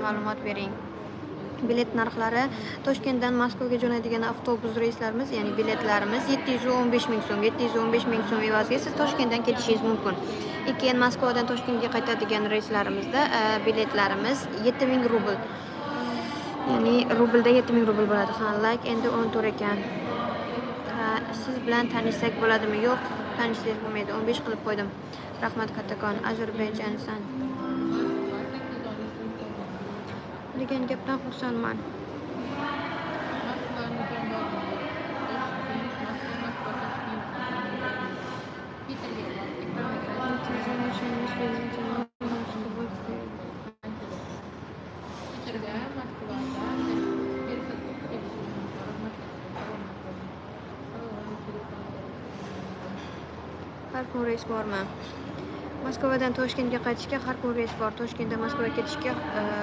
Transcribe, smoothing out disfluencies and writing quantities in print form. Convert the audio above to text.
ma'lumot bering. Bilet narxlari: Toshkentdan Moskvaga jo'naydigan avtobus reyslarimiz, ya'ni biletlarimiz 715 ming so'm. 715 ming so'm evaziga siz Toshkentdan ketishingiz mumkin. Keyin Moskvadan Toshkentga qaytadigan reyslarimizda biletlarimiz 7000 rubl. Ya'ni rublda 7000 rubl bo'ladi. Like endi 14 ekan. Siz bilan tanishsak bo'ladimi? Yo'q, tanishsangiz bo'lmaydi. 15 qilib qo'ydim. Rahmat kattakon. Ozarbayjonsan degan gapdan xursandman. Har kun reys bormi? Moskvadan Toshkentga qaytishga har kun reys bor. Toshkentdan Moskvaga ketishga